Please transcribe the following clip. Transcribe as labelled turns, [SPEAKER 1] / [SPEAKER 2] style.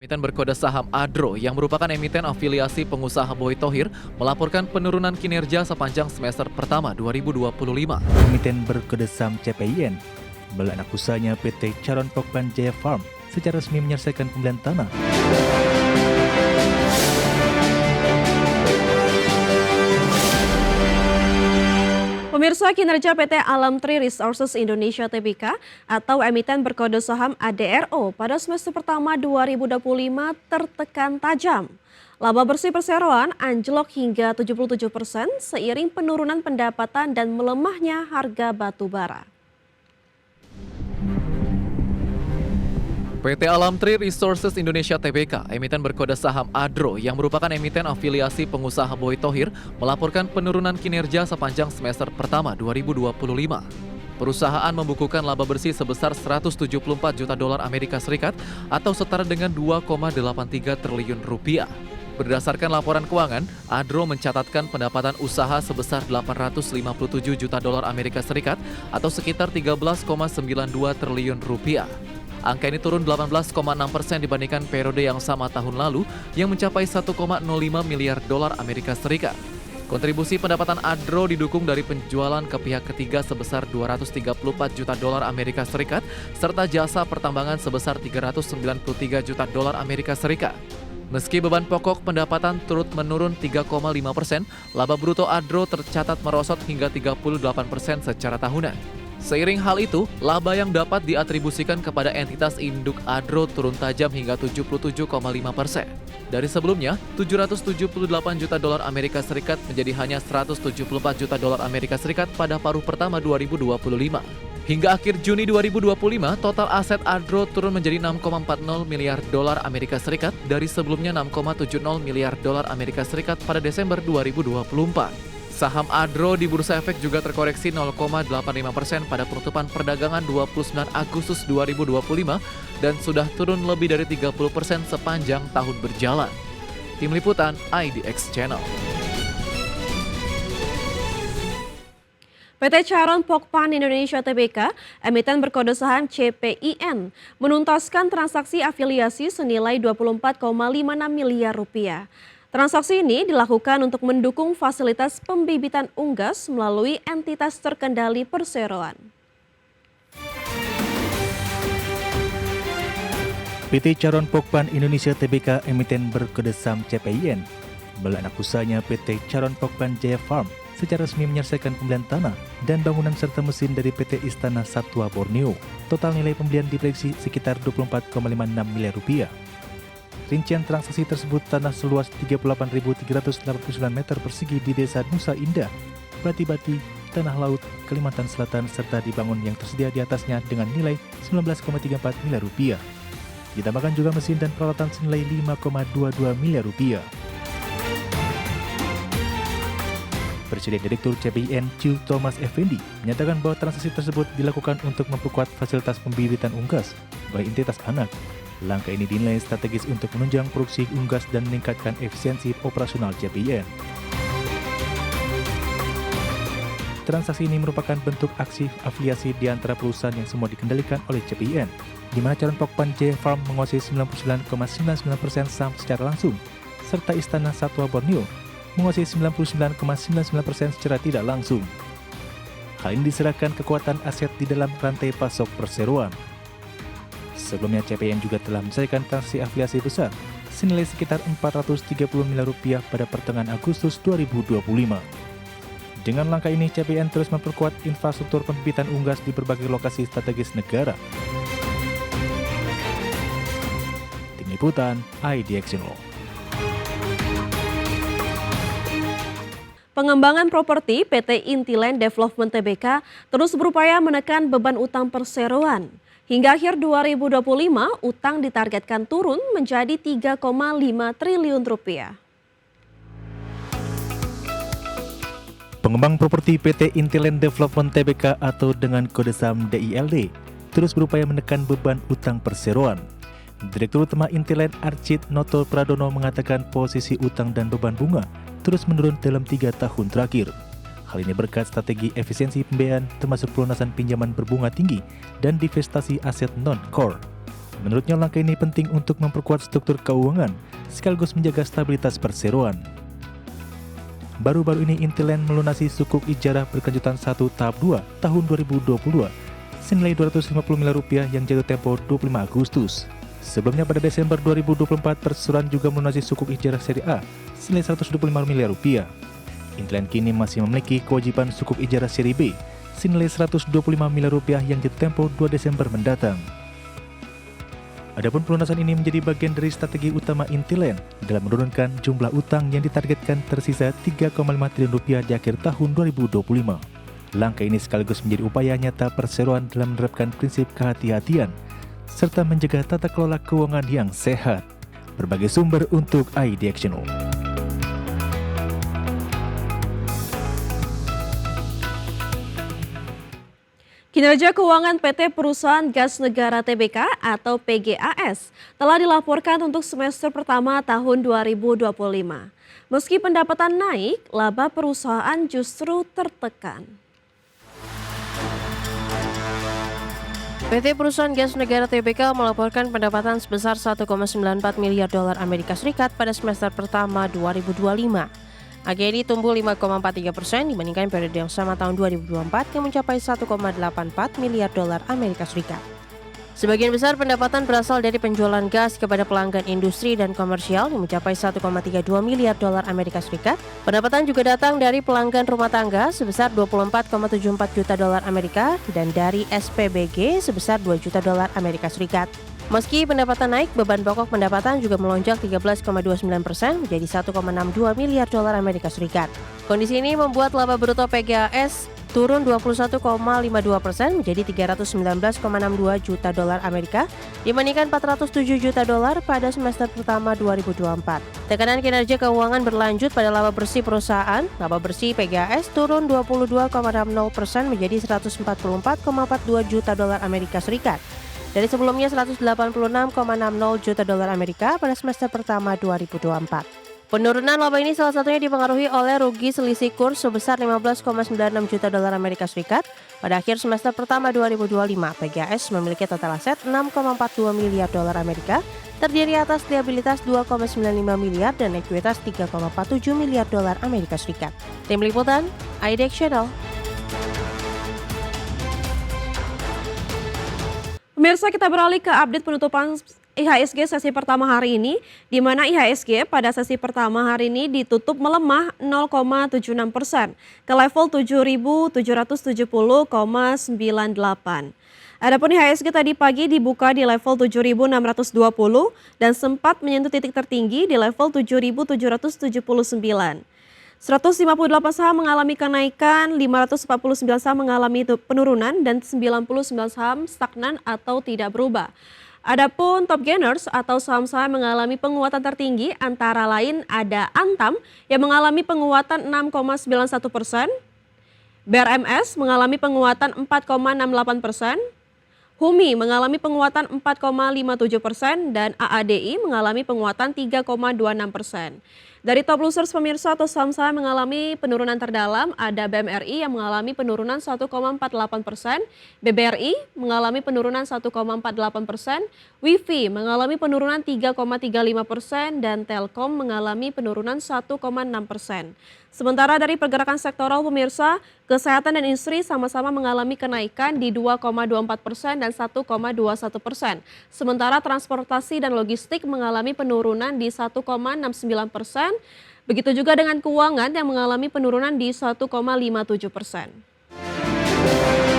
[SPEAKER 1] Emiten berkode saham ADRO yang merupakan emiten afiliasi pengusaha Boy Thohir melaporkan penurunan kinerja sepanjang semester pertama 2025.
[SPEAKER 2] Emiten berkode saham CPIN, melalui anak usahanya PT Charon Pokpan Jaya Farm, secara resmi menyelesaikan pembelian tanah.
[SPEAKER 3] Pemirsa, kinerja PT Alam Tree Resources Indonesia Tbk atau emiten berkode saham ADRO pada semester pertama 2025 tertekan tajam. Laba bersih perseroan anjlok hingga 77% seiring penurunan pendapatan dan melemahnya harga batu bara.
[SPEAKER 1] PT Alam Tree Resources Indonesia Tbk, emiten berkode saham ADRO yang merupakan emiten afiliasi pengusaha Boy Thohir, melaporkan penurunan kinerja sepanjang semester pertama 2025. Perusahaan membukukan laba bersih sebesar 174 juta dolar Amerika Serikat atau setara dengan 2,83 triliun rupiah. Berdasarkan laporan keuangan, ADRO mencatatkan pendapatan usaha sebesar 857 juta dolar Amerika Serikat atau sekitar 13,92 triliun rupiah. Angka ini turun 18,6% dibandingkan periode yang sama tahun lalu yang mencapai 1,05 miliar dolar Amerika Serikat. Kontribusi pendapatan ADRO didukung dari penjualan ke pihak ketiga sebesar 234 juta dolar Amerika Serikat serta jasa pertambangan sebesar 393 juta dolar Amerika Serikat. Meski beban pokok pendapatan turut menurun 3,5%, laba bruto ADRO tercatat merosot hingga 38% secara tahunan. Seiring hal itu, laba yang dapat diatribusikan kepada entitas induk ADRO turun tajam hingga 77,5%. Dari sebelumnya, 778 juta dolar Amerika Serikat menjadi hanya 174 juta dolar Amerika Serikat pada paruh pertama 2025. Hingga akhir Juni 2025, total aset ADRO turun menjadi 6,40 miliar dolar Amerika Serikat dari sebelumnya 6,70 miliar dolar Amerika Serikat pada Desember 2024. Saham ADRO di Bursa Efek juga terkoreksi 0,85% pada penutupan perdagangan 29 Agustus 2025 dan sudah turun lebih dari 30% sepanjang tahun berjalan. Tim Liputan IDX Channel.
[SPEAKER 3] PT Charon Pokpan Indonesia Tbk, emiten berkode saham CPIN, menuntaskan transaksi afiliasi senilai 24,56 miliar rupiah. Transaksi ini dilakukan untuk mendukung fasilitas pembibitan unggas melalui entitas terkendali perseroan.
[SPEAKER 2] PT Charon Pokpan Indonesia Tbk, emiten berkode saham CPIN, melalui anak usahanya PT Charon Pokpan Jaya Farm, secara resmi menyelesaikan pembelian tanah dan bangunan serta mesin dari PT Istana Satwa Borneo. Total nilai pembelian diprediksi sekitar 24,56 miliar rupiah. Rincian transaksi tersebut tanah seluas 38.389 meter persegi di Desa Nusa Indah, Bati-Bati, Tanah Laut, Kalimantan Selatan serta dibangun yang tersedia di atasnya dengan nilai 19,34 miliar rupiah. Ditambahkan juga mesin dan peralatan senilai 5,22 miliar rupiah. Presiden Direktur CPIN Chu Thomas Effendi menyatakan bahwa transaksi tersebut dilakukan untuk memperkuat fasilitas pembibitan unggas bagi entitas anak. Langkah ini dinilai strategis untuk menunjang produksi unggas dan meningkatkan efisiensi operasional CPIN. Transaksi ini merupakan bentuk aksi afiliasi di antara perusahaan yang semua dikendalikan oleh CPIN, di mana Charon Pokpan Jaya Farm menguasai 99,99% saham secara langsung, serta Istana Satwa Borneo menguasai 99,99% secara tidak langsung. Hal ini diserahkan kekuatan aset di dalam rantai pasok perseroan. Sebelumnya CPIN juga telah menyelesaikan transaksi afiliasi besar senilai sekitar 430 miliar rupiah pada pertengahan Agustus 2025. Dengan langkah ini, CPIN terus memperkuat infrastruktur pembibitan unggas di berbagai lokasi strategis negara. Tim Liputan IDX Channel.
[SPEAKER 3] Pengembangan properti PT Intiland Development Tbk terus berupaya menekan beban utang perseroan. Hingga akhir 2025, utang ditargetkan turun menjadi 3,5 triliun rupiah.
[SPEAKER 2] Pengembang properti PT Intiland Development Tbk atau dengan kode saham DILD terus berupaya menekan beban utang perseroan. Direktur Utama Intiland Archit Noto Pradono mengatakan posisi utang dan beban bunga terus menurun dalam 3 tahun terakhir. Hal ini berkat strategi efisiensi pembiayaan termasuk pelunasan pinjaman berbunga tinggi dan divestasi aset non-core. Menurutnya langkah ini penting untuk memperkuat struktur keuangan sekaligus menjaga stabilitas perseroan. Baru-baru ini Intiland melunasi sukuk ijarah berkelanjutan 1 tahap 2 tahun 2022 senilai 250 miliar rupiah yang jatuh tempo 25 Agustus. Sebelumnya pada Desember 2024 perseroan juga melunasi sukuk ijarah seri A senilai 125 miliar rupiah. Intiland kini masih memiliki kewajiban sukuk ijarah seri B senilai 125 miliar rupiah yang jatuh tempo 2 Desember mendatang. Adapun pelunasan ini menjadi bagian dari strategi utama Intiland dalam menurunkan jumlah utang yang ditargetkan tersisa 3,5 triliun rupiah di akhir tahun 2025. Langkah ini sekaligus menjadi upaya nyata perseroan dalam menerapkan prinsip kehati-hatian serta menjaga tata kelola keuangan yang sehat. Berbagai sumber untuk IDXNO.
[SPEAKER 3] Kinerja keuangan PT Perusahaan Gas Negara Tbk atau PGAS telah dilaporkan untuk semester pertama tahun 2025. Meski pendapatan naik, laba perusahaan justru tertekan.
[SPEAKER 4] PT Perusahaan Gas Negara Tbk melaporkan pendapatan sebesar 1,94 miliar dolar Amerika Serikat pada semester pertama 2025. Angka ini tumbuh 5,43% dibandingkan periode yang sama tahun 2024 yang mencapai 1,84 miliar dolar Amerika Serikat. Sebagian besar pendapatan berasal dari penjualan gas kepada pelanggan industri dan komersial yang mencapai 1,32 miliar dolar Amerika Serikat. Pendapatan juga datang dari pelanggan rumah tangga sebesar 24,74 juta dolar Amerika dan dari SPBG sebesar 2 juta dolar Amerika Serikat. Meski pendapatan naik, beban pokok pendapatan juga melonjak 13,29% menjadi 1,62 miliar dolar Amerika Serikat. Kondisi ini membuat laba bruto PGAS turun 21,52% menjadi 319,62 juta dolar Amerika dibandingkan 407 juta dolar pada semester pertama 2024. Tekanan kinerja keuangan berlanjut pada laba bersih perusahaan. Laba bersih PGAS turun 22,60% menjadi 144,42 juta dolar Amerika Serikat. Dari sebelumnya 186,60 juta dolar Amerika pada semester pertama 2024. Penurunan laba ini salah satunya dipengaruhi oleh rugi selisih kurs sebesar 15,96 juta dolar Amerika Serikat. Pada akhir semester pertama 2025, PGAS memiliki total aset 6,42 miliar dolar Amerika, terdiri atas liabilitas 2,95 miliar dan ekuitas 3,47 miliar dolar Amerika Serikat. Tim Liputan, IDX Channel.
[SPEAKER 3] Pemirsa, kita beralih ke update penutupan IHSG sesi pertama hari ini, di mana IHSG pada sesi pertama hari ini ditutup melemah 0,76% ke level 7.770,98. Adapun IHSG tadi pagi dibuka di level 7.620 dan sempat menyentuh titik tertinggi di level 7.779. 158 saham mengalami kenaikan, 549 saham mengalami penurunan, dan 99 saham stagnan atau tidak berubah. Adapun top gainers atau saham-saham mengalami penguatan tertinggi antara lain ada Antam yang mengalami penguatan 6,91%, BRMS mengalami penguatan 4,68%, Humi mengalami penguatan 4,57% dan AADI mengalami penguatan 3,26%. Dari top losers pemirsa atau saham-saham mengalami penurunan terdalam ada BMRI yang mengalami penurunan 1,48%, BBRI mengalami penurunan 1,48%, WIFI mengalami penurunan 3,35% dan Telkom mengalami penurunan 1,6%. Sementara dari pergerakan sektoral pemirsa, kesehatan dan industri sama-sama mengalami kenaikan di 2,24% dan 1,21%. Sementara transportasi dan logistik mengalami penurunan di 1,69%. Begitu juga dengan keuangan yang mengalami penurunan di 1,57%.